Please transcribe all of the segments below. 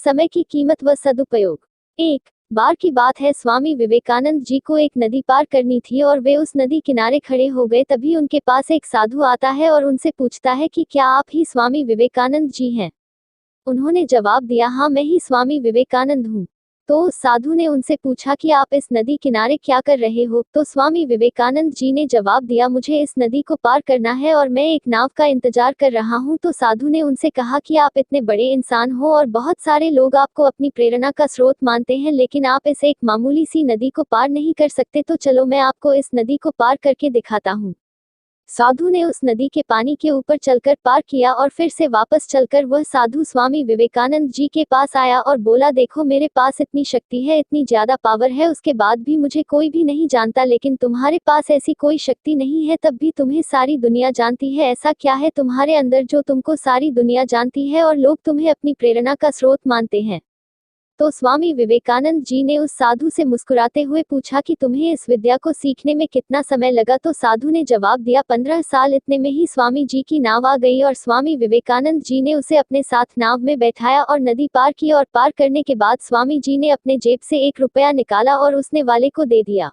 समय की कीमत व सदुपयोग। एक बार की बात है, स्वामी विवेकानंद जी को एक नदी पार करनी थी और वे उस नदी किनारे खड़े हो गए। तभी उनके पास एक साधु आता है और उनसे पूछता है कि क्या आप ही स्वामी विवेकानंद जी हैं? उन्होंने जवाब दिया, हाँ मैं ही स्वामी विवेकानंद हूँ। तो उस साधु ने उनसे पूछा कि आप इस नदी किनारे क्या कर रहे हो? तो स्वामी विवेकानंद जी ने जवाब दिया, मुझे इस नदी को पार करना है और मैं एक नाव का इंतजार कर रहा हूँ। तो साधु ने उनसे कहा कि आप इतने बड़े इंसान हो और बहुत सारे लोग आपको अपनी प्रेरणा का स्रोत मानते हैं, लेकिन आप इस एक मामूली सी नदी को पार नहीं कर सकते। तो चलो मैं आपको इस नदी को पार करके दिखाता हूँ। साधु ने उस नदी के पानी के ऊपर चलकर पार किया और फिर से वापस चलकर वह साधु स्वामी विवेकानंद जी के पास आया और बोला, देखो मेरे पास इतनी शक्ति है, इतनी ज्यादा पावर है, उसके बाद भी मुझे कोई भी नहीं जानता, लेकिन तुम्हारे पास ऐसी कोई शक्ति नहीं है, तब भी तुम्हें सारी दुनिया जानती है। ऐसा क्या है तुम्हारे अंदर जो तुमको सारी दुनिया जानती है और लोग तुम्हें अपनी प्रेरणा का स्रोत मानते हैं? तो स्वामी विवेकानंद जी ने उस साधु से मुस्कुराते हुए पूछा कि तुम्हें इस विद्या को सीखने में कितना समय लगा? तो साधु ने जवाब दिया, 15 साल। इतने में ही स्वामी जी की नाव आ गई और स्वामी विवेकानंद जी ने उसे अपने साथ नाव में बैठाया और नदी पार की। और पार करने के बाद स्वामी जी ने अपने जेब से 1 रुपया निकाला और उसने वाले को दे दिया।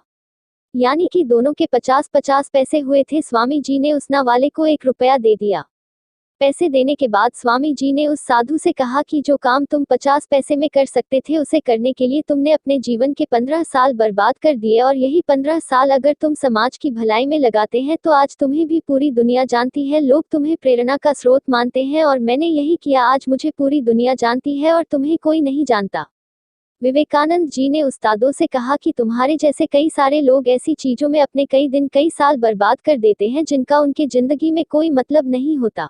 यानी कि दोनों के 50-50 पैसे हुए थे। स्वामी जी ने उस ना वाले को 1 रुपया दे दिया। पैसे देने के बाद स्वामी जी ने उस साधु से कहा कि जो काम तुम 50 पैसे में कर सकते थे, उसे करने के लिए तुमने अपने जीवन के 15 साल बर्बाद कर दिए, और यही 15 साल अगर तुम समाज की भलाई में लगाते हैं तो आज तुम्हें भी पूरी दुनिया जानती है, लोग तुम्हें प्रेरणा का स्रोत मानते हैं, और मैंने यही किया। आज मुझे पूरी दुनिया जानती है और तुम्हें कोई नहीं जानता। विवेकानंद जी ने उस्तादों से कहा कि तुम्हारे जैसे कई सारे लोग ऐसी चीजों में अपने कई दिन कई साल बर्बाद कर देते हैं जिनका उनके जिंदगी में कोई मतलब नहीं होता।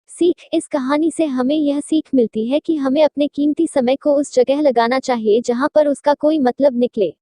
सीख, इस कहानी से हमें यह सीख मिलती है कि हमें अपने कीमती समय को उस जगह लगाना चाहिए जहां पर उसका कोई मतलब निकले।